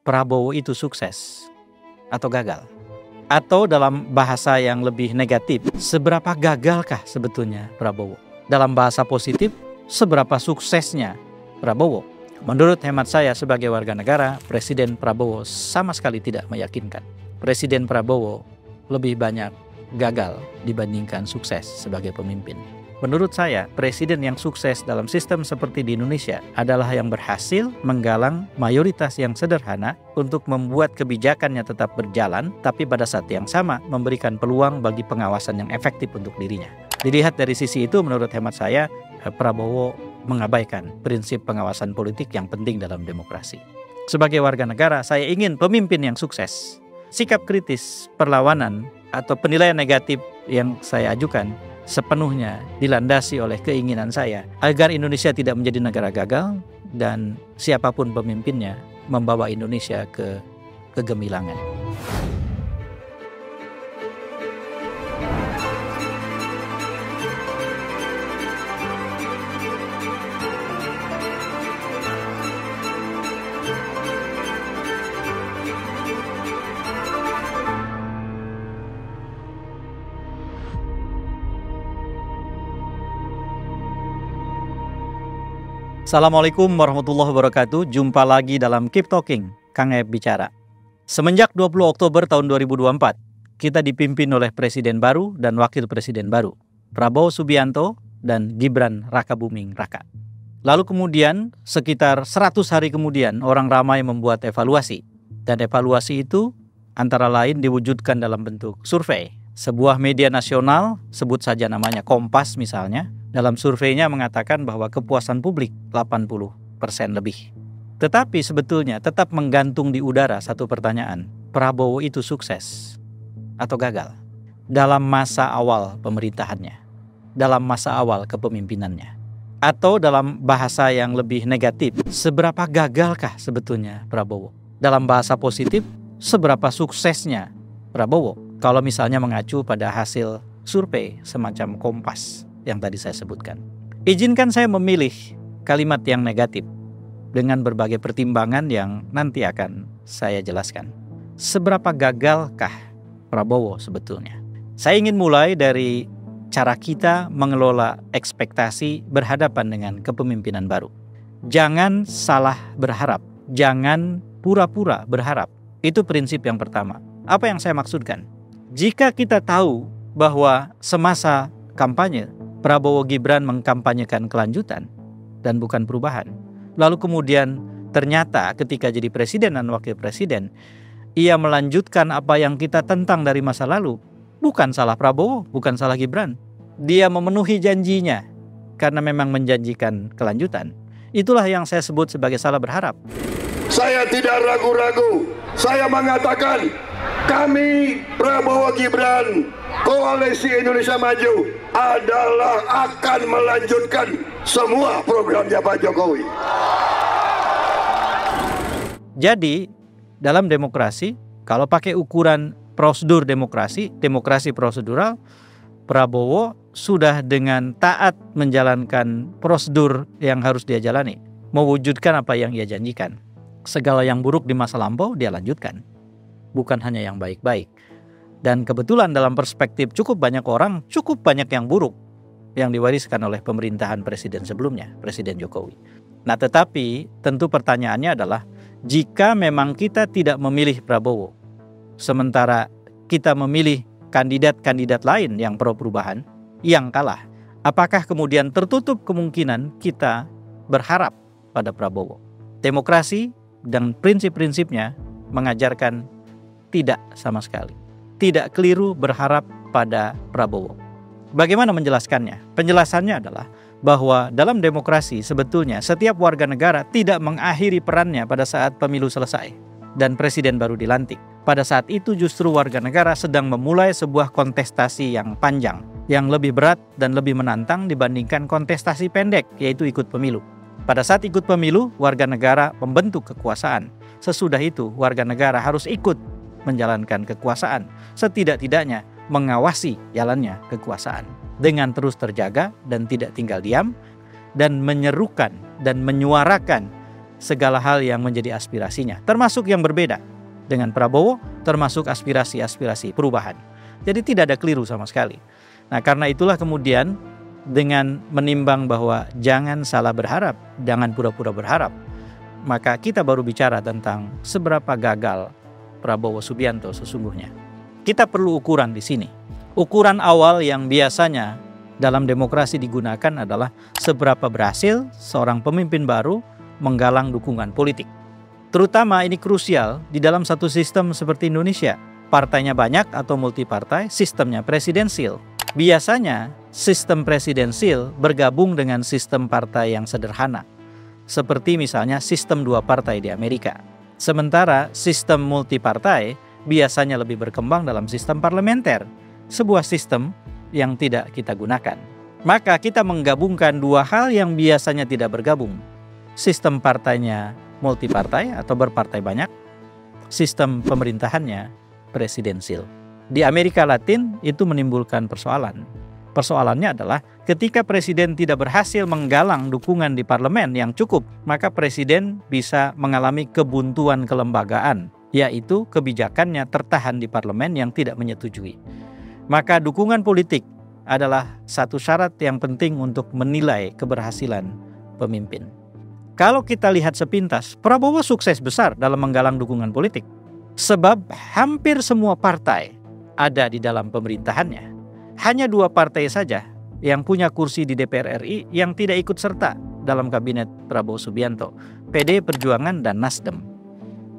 Prabowo itu sukses atau gagal? Atau dalam bahasa yang lebih negatif, seberapa gagalkah sebetulnya Prabowo? Dalam bahasa positif, seberapa suksesnya Prabowo? Menurut hemat saya sebagai warga negara, Presiden Prabowo sama sekali tidak meyakinkan. Presiden Prabowo lebih banyak gagal dibandingkan sukses sebagai pemimpin. Menurut saya, presiden yang sukses dalam sistem seperti di Indonesia adalah yang berhasil menggalang mayoritas yang sederhana untuk membuat kebijakannya tetap berjalan, tapi pada saat yang sama memberikan peluang bagi pengawasan yang efektif untuk dirinya. Dilihat dari sisi itu, menurut hemat saya, Prabowo mengabaikan prinsip pengawasan politik yang penting dalam demokrasi. Sebagai warga negara, saya ingin pemimpin yang sukses. Sikap kritis, perlawanan, atau penilaian negatif yang saya ajukan sepenuhnya dilandasi oleh keinginan saya agar Indonesia tidak menjadi negara gagal dan siapapun pemimpinnya membawa Indonesia ke kegemilangan. Assalamualaikum warahmatullahi wabarakatuh. Jumpa lagi dalam Keep Talking, Kang Eb bicara. Semenjak 20 Oktober tahun 2024, kita dipimpin oleh presiden baru dan wakil presiden baru, Prabowo Subianto dan Gibran Rakabuming Raka. Lalu kemudian sekitar 100 hari kemudian orang ramai membuat evaluasi. Dan evaluasi itu antara lain diwujudkan dalam bentuk survei. Sebuah media nasional, sebut saja namanya Kompas misalnya, dalam surveinya mengatakan bahwa kepuasan publik 80% lebih. Tetapi sebetulnya tetap menggantung di udara satu pertanyaan. Prabowo itu sukses atau gagal dalam masa awal pemerintahannya, dalam masa awal kepemimpinannya? Atau dalam bahasa yang lebih negatif, seberapa gagalkah sebetulnya Prabowo? Dalam bahasa positif, seberapa suksesnya Prabowo? Kalau misalnya mengacu pada hasil survei semacam Kompas yang tadi saya sebutkan. Izinkan saya memilih kalimat yang negatif dengan berbagai pertimbangan yang nanti akan saya jelaskan. Seberapa gagalkah Prabowo sebetulnya? Saya ingin mulai dari cara kita mengelola ekspektasi berhadapan dengan kepemimpinan baru. Jangan salah berharap, jangan pura-pura berharap. Itu prinsip yang pertama. Apa yang saya maksudkan? Jika kita tahu bahwa semasa kampanye Prabowo Gibran mengkampanyekan kelanjutan dan bukan perubahan, lalu kemudian ternyata ketika jadi presiden dan wakil presiden ia melanjutkan apa yang kita tentang dari masa lalu, bukan salah Prabowo, bukan salah Gibran. Dia memenuhi janjinya karena memang menjanjikan kelanjutan. Itulah yang saya sebut sebagai salah berharap. Saya tidak ragu-ragu, saya mengatakan kami Prabowo Gibran, Koalisi Indonesia Maju adalah akan melanjutkan semua programnya Pak Jokowi. Jadi dalam demokrasi, kalau pakai ukuran prosedur demokrasi prosedural, Prabowo sudah dengan taat menjalankan prosedur yang harus dia jalani, mewujudkan apa yang ia janjikan. Segala yang buruk di masa lampau dia lanjutkan, bukan hanya yang baik-baik. Dan kebetulan dalam perspektif cukup banyak orang, cukup banyak yang buruk yang diwariskan oleh pemerintahan presiden sebelumnya, Presiden Jokowi. Nah tetapi tentu pertanyaannya adalah, jika memang kita tidak memilih Prabowo, sementara kita memilih kandidat-kandidat lain yang pro perubahan, yang kalah, apakah kemudian tertutup kemungkinan kita berharap pada Prabowo? Demokrasi dan prinsip-prinsipnya mengajarkan tidak sama sekali. Tidak keliru berharap pada Prabowo. Bagaimana menjelaskannya? Penjelasannya adalah bahwa dalam demokrasi sebetulnya setiap warga negara tidak mengakhiri perannya pada saat pemilu selesai dan presiden baru dilantik. Pada saat itu justru warga negara sedang memulai sebuah kontestasi yang panjang, yang lebih berat dan lebih menantang dibandingkan kontestasi pendek, yaitu ikut pemilu. Pada saat ikut pemilu, warga negara membentuk kekuasaan. Sesudah itu, warga negara harus ikut menjalankan kekuasaan, setidak-tidaknya mengawasi jalannya kekuasaan dengan terus terjaga dan tidak tinggal diam, dan menyerukan dan menyuarakan segala hal yang menjadi aspirasinya, termasuk yang berbeda dengan Prabowo, termasuk aspirasi-aspirasi perubahan. Jadi tidak ada keliru sama sekali. Nah, karena itulah kemudian dengan menimbang bahwa jangan salah berharap, jangan pura-pura berharap, maka kita baru bicara tentang seberapa gagal Prabowo Subianto sesungguhnya. Kita perlu ukuran di sini. Ukuran awal yang biasanya dalam demokrasi digunakan adalah seberapa berhasil seorang pemimpin baru menggalang dukungan politik. Terutama ini krusial di dalam satu sistem seperti Indonesia. Partainya banyak atau multipartai, sistemnya presidensil. Biasanya sistem presidensil bergabung dengan sistem partai yang sederhana. Seperti misalnya sistem 2 partai di Amerika. Sementara sistem multipartai biasanya lebih berkembang dalam sistem parlementer. Sebuah sistem yang tidak kita gunakan. Maka kita menggabungkan 2 hal yang biasanya tidak bergabung. Sistem partainya multipartai atau berpartai banyak, sistem pemerintahannya presidensil. Di Amerika Latin itu menimbulkan persoalan. Persoalannya adalah ketika presiden tidak berhasil menggalang dukungan di parlemen yang cukup, maka presiden bisa mengalami kebuntuan kelembagaan, yaitu kebijakannya tertahan di parlemen yang tidak menyetujui. Maka dukungan politik adalah satu syarat yang penting untuk menilai keberhasilan pemimpin. Kalau kita lihat sepintas, Prabowo sukses besar dalam menggalang dukungan politik. Sebab hampir semua partai ada di dalam pemerintahannya. Hanya 2 partai saja yang punya kursi di DPR RI yang tidak ikut serta dalam kabinet Prabowo Subianto, PD Perjuangan dan Nasdem.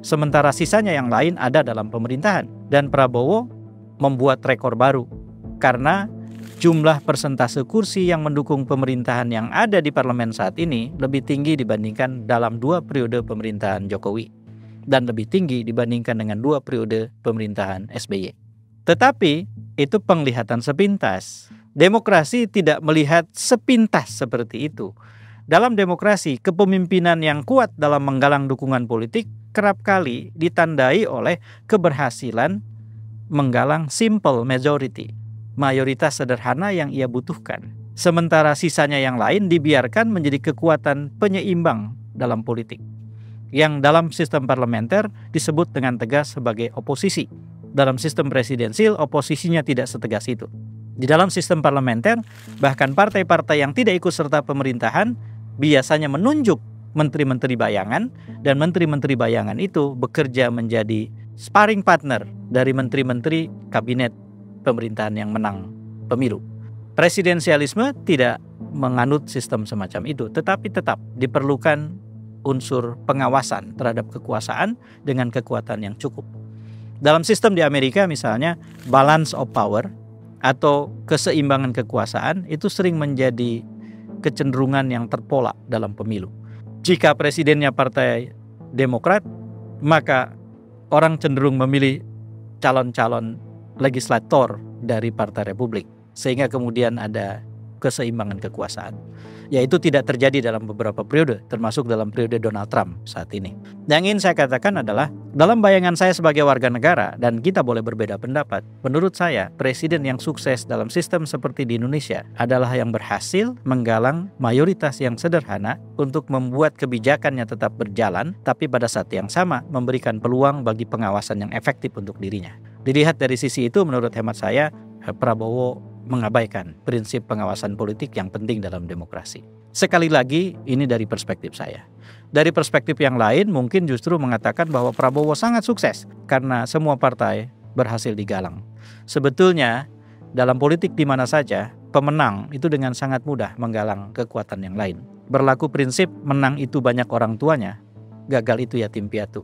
Sementara sisanya yang lain ada dalam pemerintahan. Dan Prabowo membuat rekor baru karena jumlah persentase kursi yang mendukung pemerintahan yang ada di parlemen saat ini lebih tinggi dibandingkan dalam 2 periode pemerintahan Jokowi dan lebih tinggi dibandingkan dengan 2 periode pemerintahan SBY. Tetapi itu penglihatan sepintas. Demokrasi tidak melihat sepintas seperti itu. Dalam demokrasi, kepemimpinan yang kuat dalam menggalang dukungan politik kerap kali ditandai oleh keberhasilan menggalang simple majority, mayoritas sederhana yang ia butuhkan. Sementara sisanya yang lain dibiarkan menjadi kekuatan penyeimbang dalam politik, yang dalam sistem parlementer disebut dengan tegas sebagai oposisi. Dalam sistem presidensil, oposisinya tidak setegas itu. Di dalam sistem parlementer, bahkan partai-partai yang tidak ikut serta pemerintahan biasanya menunjuk menteri-menteri bayangan, dan menteri-menteri bayangan itu bekerja menjadi sparring partner dari menteri-menteri kabinet pemerintahan yang menang pemilu. Presidensialisme tidak menganut sistem semacam itu, tetapi tetap diperlukan unsur pengawasan terhadap kekuasaan dengan kekuatan yang cukup. Dalam sistem di Amerika misalnya, balance of power atau keseimbangan kekuasaan itu sering menjadi kecenderungan yang terpolak dalam pemilu. Jika presidennya partai Demokrat, maka orang cenderung memilih calon-calon legislator dari Partai Republik, sehingga kemudian ada keseimbangan kekuasaan. Yaitu tidak terjadi dalam beberapa periode, termasuk dalam periode Donald Trump saat ini. Yang ingin saya katakan adalah, dalam bayangan saya sebagai warga negara, dan kita boleh berbeda pendapat, menurut saya, presiden yang sukses dalam sistem seperti di Indonesia adalah yang berhasil menggalang mayoritas yang sederhana untuk membuat kebijakannya tetap berjalan, tapi pada saat yang sama memberikan peluang bagi pengawasan yang efektif untuk dirinya. Dilihat dari sisi itu, menurut hemat saya, Prabowo mengabaikan prinsip pengawasan politik yang penting dalam demokrasi. Sekali lagi, ini dari perspektif saya. Dari perspektif yang lain, mungkin justru mengatakan bahwa Prabowo sangat sukses karena semua partai berhasil digalang. Sebetulnya, dalam politik di mana saja, pemenang itu dengan sangat mudah menggalang kekuatan yang lain. Berlaku prinsip menang itu banyak orang tuanya, gagal itu yatim piatu.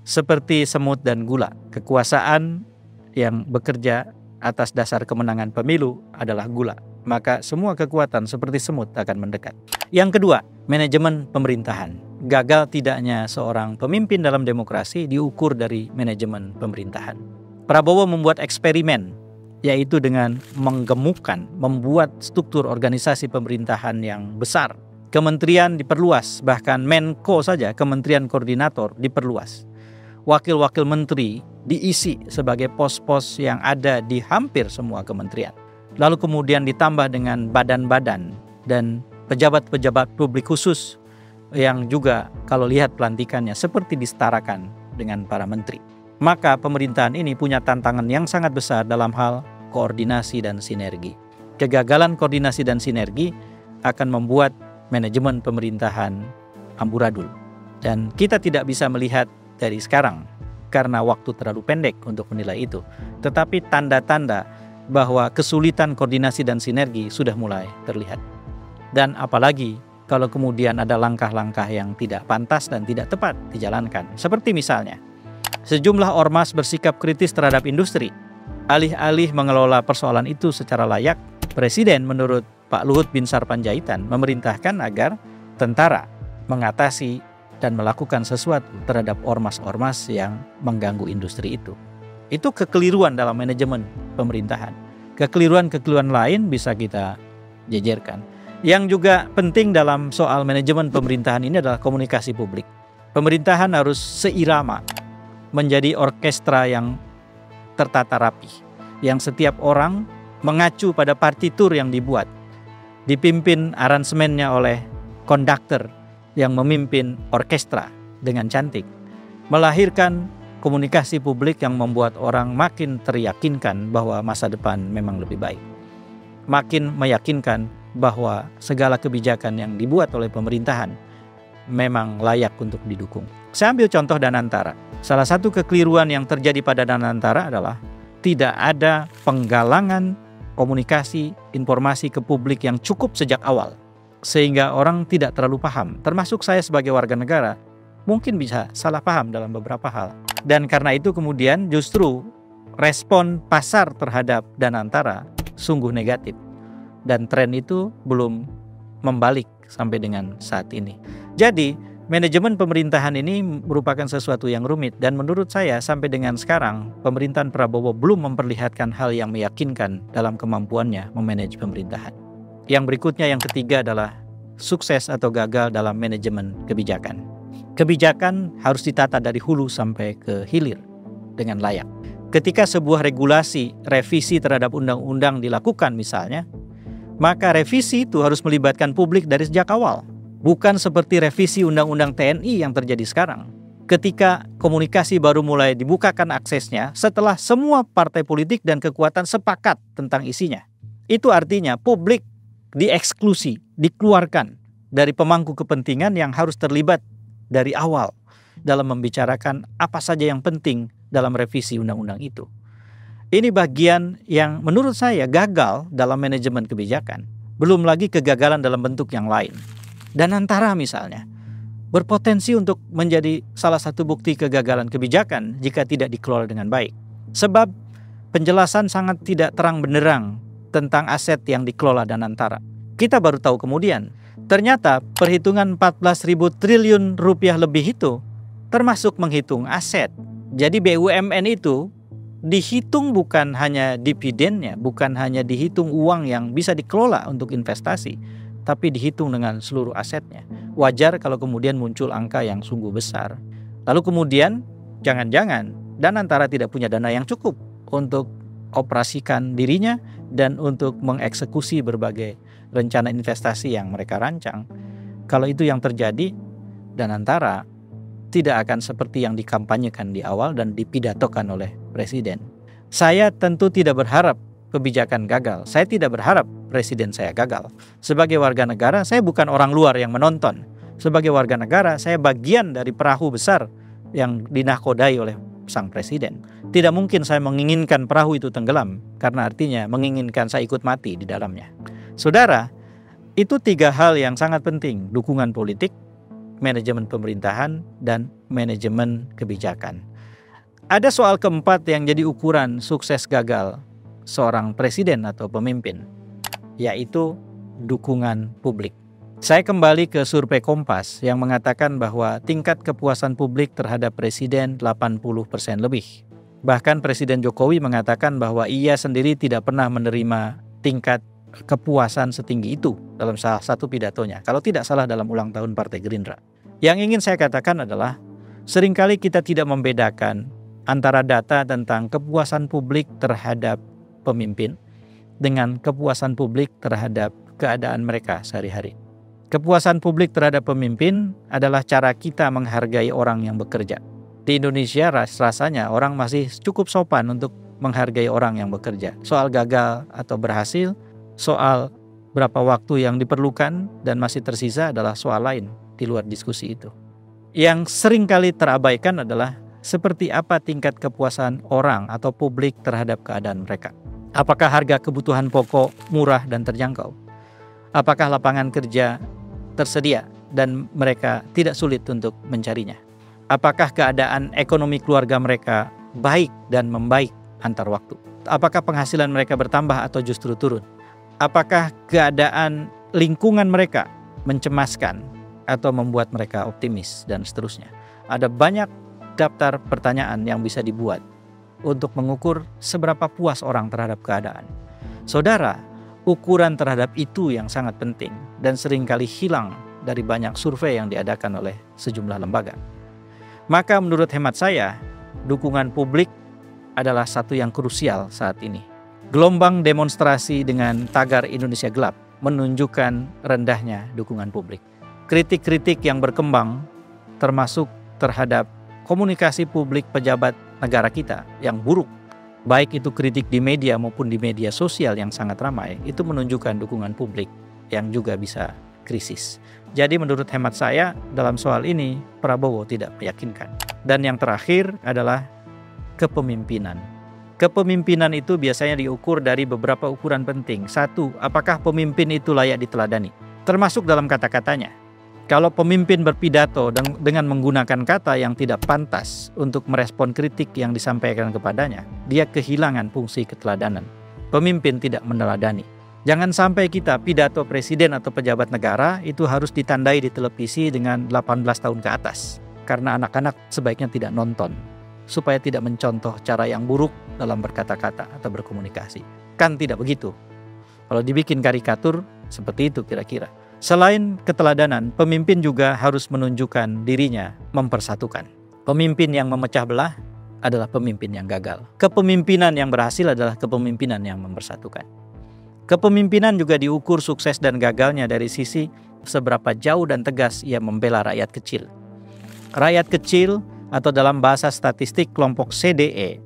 Seperti semut dan gula, kekuasaan yang bekerja atas dasar kemenangan pemilu adalah gula. Maka semua kekuatan seperti semut akan mendekat. Yang kedua, manajemen pemerintahan. Gagal tidaknya seorang pemimpin dalam demokrasi diukur dari manajemen pemerintahan. Prabowo membuat eksperimen, yaitu dengan menggemukkan, membuat struktur organisasi pemerintahan yang besar. Kementerian diperluas, bahkan Menko saja, kementerian koordinator diperluas. Wakil-wakil menteri diisi sebagai pos-pos yang ada di hampir semua kementerian. Lalu kemudian ditambah dengan badan-badan dan pejabat-pejabat publik khusus yang juga kalau lihat pelantikannya seperti disetarakan dengan para menteri. Maka pemerintahan ini punya tantangan yang sangat besar dalam hal koordinasi dan sinergi. Kegagalan koordinasi dan sinergi akan membuat manajemen pemerintahan amburadul. Dan kita tidak bisa melihat dari sekarang karena waktu terlalu pendek untuk menilai itu. Tetapi tanda-tanda bahwa kesulitan koordinasi dan sinergi sudah mulai terlihat. Dan apalagi kalau kemudian ada langkah-langkah yang tidak pantas dan tidak tepat dijalankan. Seperti misalnya, sejumlah ormas bersikap kritis terhadap industri. Alih-alih mengelola persoalan itu secara layak, Presiden menurut Pak Luhut Binsar Panjaitan memerintahkan agar tentara mengatasi dan melakukan sesuatu terhadap ormas-ormas yang mengganggu industri itu. Itu kekeliruan dalam manajemen pemerintahan. Kekeliruan-kekeliruan lain bisa kita jejerkan. Yang juga penting dalam soal manajemen pemerintahan ini adalah komunikasi publik. Pemerintahan harus seirama, menjadi orkestra yang tertata rapi, yang setiap orang mengacu pada partitur yang dibuat, dipimpin aransemennya oleh konduktor yang memimpin orkestra dengan cantik, melahirkan komunikasi publik yang membuat orang makin teryakinkan bahwa masa depan memang lebih baik, makin meyakinkan bahwa segala kebijakan yang dibuat oleh pemerintahan memang layak untuk didukung. Saya ambil contoh Danantara. Salah satu kekeliruan yang terjadi pada Danantara adalah tidak ada penggalangan komunikasi informasi ke publik yang cukup sejak awal, sehingga orang tidak terlalu paham. Termasuk saya sebagai warga negara mungkin bisa salah paham dalam beberapa hal. Dan karena itu kemudian justru respon pasar terhadap Danantara sungguh negatif. Dan tren itu belum membalik sampai dengan saat ini. Jadi manajemen pemerintahan ini merupakan sesuatu yang rumit. Dan menurut saya sampai dengan sekarang pemerintahan Prabowo belum memperlihatkan hal yang meyakinkan dalam kemampuannya memanage pemerintahan. Yang berikutnya, yang ketiga adalah sukses atau gagal dalam manajemen kebijakan. Kebijakan harus ditata dari hulu sampai ke hilir dengan layak. Ketika sebuah regulasi, revisi terhadap undang-undang dilakukan misalnya, maka revisi itu harus melibatkan publik dari sejak awal. Bukan seperti revisi undang-undang TNI yang terjadi sekarang. Ketika komunikasi baru mulai dibukakan aksesnya setelah semua partai politik dan kekuatan sepakat tentang isinya. Itu artinya publik dieksklusi, dikeluarkan dari pemangku kepentingan yang harus terlibat dari awal dalam membicarakan apa saja yang penting dalam revisi undang-undang itu. Ini bagian yang menurut saya gagal dalam manajemen kebijakan. Belum lagi kegagalan dalam bentuk yang lain. Danantara misalnya berpotensi untuk menjadi salah satu bukti kegagalan kebijakan jika tidak dikelola dengan baik. Sebab penjelasan sangat tidak terang benderang tentang aset yang dikelola Danantara. Kita baru tahu kemudian, ternyata perhitungan 14.000 triliun rupiah lebih itu termasuk menghitung aset. Jadi BUMN itu dihitung bukan hanya dividennya, bukan hanya dihitung uang yang bisa dikelola untuk investasi, tapi dihitung dengan seluruh asetnya. Wajar kalau kemudian muncul angka yang sungguh besar. Lalu kemudian jangan-jangan Danantara tidak punya dana yang cukup untuk operasikan dirinya dan untuk mengeksekusi berbagai rencana investasi yang mereka rancang. Kalau itu yang terjadi, Danantara tidak akan seperti yang dikampanyekan di awal dan dipidatokan oleh Presiden. Saya tentu tidak berharap kebijakan gagal. Saya tidak berharap Presiden saya gagal. Sebagai warga negara, saya bukan orang luar yang menonton. Sebagai warga negara, saya bagian dari perahu besar yang dinahkodai oleh sang Presiden. Tidak mungkin saya menginginkan perahu itu tenggelam, karena artinya menginginkan saya ikut mati di dalamnya. Saudara, itu tiga hal yang sangat penting: dukungan politik, manajemen pemerintahan, dan manajemen kebijakan. Ada soal keempat yang jadi ukuran sukses gagal seorang presiden atau pemimpin, yaitu dukungan publik. Saya kembali ke survei Kompas yang mengatakan bahwa tingkat kepuasan publik terhadap presiden 80% lebih. Bahkan Presiden Jokowi mengatakan bahwa ia sendiri tidak pernah menerima tingkat kepuasan setinggi itu dalam salah satu pidatonya, kalau tidak salah dalam ulang tahun Partai Gerindra. Yang ingin saya katakan adalah seringkali kita tidak membedakan antara data tentang kepuasan publik terhadap pemimpin dengan kepuasan publik terhadap keadaan mereka sehari-hari. Kepuasan publik terhadap pemimpin adalah cara kita menghargai orang yang bekerja. Di Indonesia rasanya orang masih cukup sopan untuk menghargai orang yang bekerja. Soal gagal atau berhasil, soal berapa waktu yang diperlukan dan masih tersisa adalah soal lain di luar diskusi itu. Yang seringkali terabaikan adalah seperti apa tingkat kepuasan orang atau publik terhadap keadaan mereka. Apakah harga kebutuhan pokok murah dan terjangkau? Apakah lapangan kerja tersedia dan mereka tidak sulit untuk mencarinya? Apakah keadaan ekonomi keluarga mereka baik dan membaik antar waktu? Apakah penghasilan mereka bertambah atau justru turun? Apakah keadaan lingkungan mereka mencemaskan atau membuat mereka optimis dan seterusnya? Ada banyak daftar pertanyaan yang bisa dibuat untuk mengukur seberapa puas orang terhadap keadaan. Saudara, ukuran terhadap itu yang sangat penting dan seringkali hilang dari banyak survei yang diadakan oleh sejumlah lembaga. Maka menurut hemat saya, dukungan publik adalah satu yang krusial saat ini. Gelombang demonstrasi dengan tagar Indonesia Gelap menunjukkan rendahnya dukungan publik. Kritik-kritik yang berkembang termasuk terhadap komunikasi publik pejabat negara kita yang buruk, baik itu kritik di media maupun di media sosial yang sangat ramai, itu menunjukkan dukungan publik yang juga bisa krisis. Jadi menurut hemat saya dalam soal ini Prabowo tidak meyakinkan. Dan yang terakhir adalah kepemimpinan. Kepemimpinan itu biasanya diukur dari beberapa ukuran penting. Satu, apakah pemimpin itu layak diteladani? Termasuk dalam kata-katanya. Kalau pemimpin berpidato dengan menggunakan kata yang tidak pantas untuk merespon kritik yang disampaikan kepadanya, dia kehilangan fungsi keteladanan. Pemimpin tidak meneladani. Jangan sampai kita pidato presiden atau pejabat negara itu harus ditandai di televisi dengan 18 tahun ke atas. Karena anak-anak sebaiknya tidak nonton, supaya tidak mencontoh cara yang buruk dalam berkata-kata atau berkomunikasi. Kan tidak begitu. Kalau dibikin karikatur, seperti itu kira-kira. Selain keteladanan, pemimpin juga harus menunjukkan dirinya mempersatukan. Pemimpin yang memecah belah adalah pemimpin yang gagal. Kepemimpinan yang berhasil adalah kepemimpinan yang mempersatukan. Kepemimpinan juga diukur sukses dan gagalnya dari sisi seberapa jauh dan tegas ia membela rakyat kecil. Rakyat kecil atau dalam bahasa statistik kelompok CDE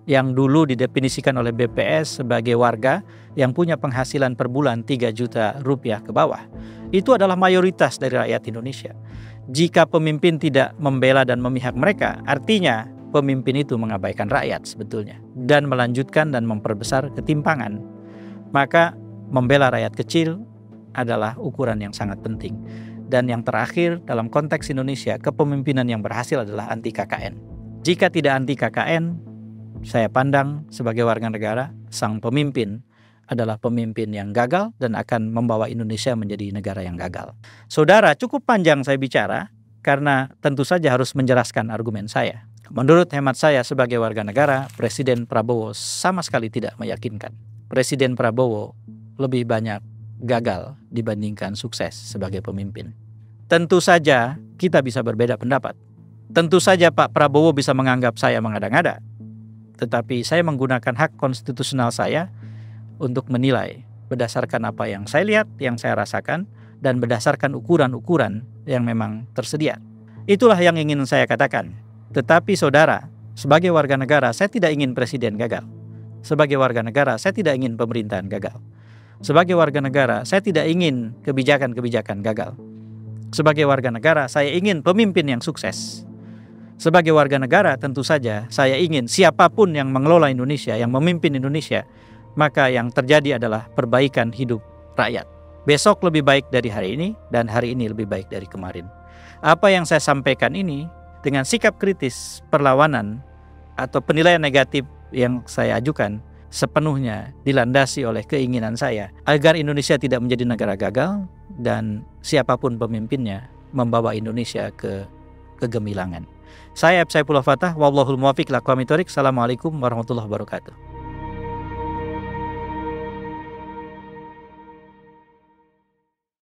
yang dulu didefinisikan oleh BPS sebagai warga yang punya penghasilan per bulan 3 juta rupiah ke bawah. Itu adalah mayoritas dari rakyat Indonesia. Jika pemimpin tidak membela dan memihak mereka, artinya pemimpin itu mengabaikan rakyat sebetulnya dan melanjutkan dan memperbesar ketimpangan. Maka membela rakyat kecil adalah ukuran yang sangat penting. Dan yang terakhir dalam konteks Indonesia, kepemimpinan yang berhasil adalah anti KKN. Jika tidak anti KKN, saya pandang sebagai warga negara, sang pemimpin adalah pemimpin yang gagal dan akan membawa Indonesia menjadi negara yang gagal. Saudara, cukup panjang saya bicara karena tentu saja harus menjelaskan argumen saya. Menurut hemat saya sebagai warga negara, Presiden Prabowo sama sekali tidak meyakinkan. Presiden Prabowo lebih banyak gagal dibandingkan sukses sebagai pemimpin. Tentu saja kita bisa berbeda pendapat. Tentu saja Pak Prabowo bisa menganggap saya mengada-ngada. Tetapi saya menggunakan hak konstitusional saya untuk menilai berdasarkan apa yang saya lihat, yang saya rasakan, dan berdasarkan ukuran-ukuran yang memang tersedia. Itulah yang ingin saya katakan. Tetapi saudara, sebagai warga negara, saya tidak ingin presiden gagal. Sebagai warga negara, saya tidak ingin pemerintahan gagal. Sebagai warga negara, saya tidak ingin kebijakan-kebijakan gagal. Sebagai warga negara, saya ingin pemimpin yang sukses. Sebagai warga negara, tentu saja saya ingin siapapun yang mengelola Indonesia, yang memimpin Indonesia, maka yang terjadi adalah perbaikan hidup rakyat. Besok lebih baik dari hari ini, dan hari ini lebih baik dari kemarin. Apa yang saya sampaikan ini, dengan sikap kritis, perlawanan, atau penilaian negatif yang saya ajukan, sepenuhnya dilandasi oleh keinginan saya agar Indonesia tidak menjadi negara gagal dan siapapun pemimpinnya membawa Indonesia ke kegemilangan. Saya Saifullah Fatah, wallahul muwaffiq ila aqwamit thoriq. Assalamualaikum warahmatullahi wabarakatuh.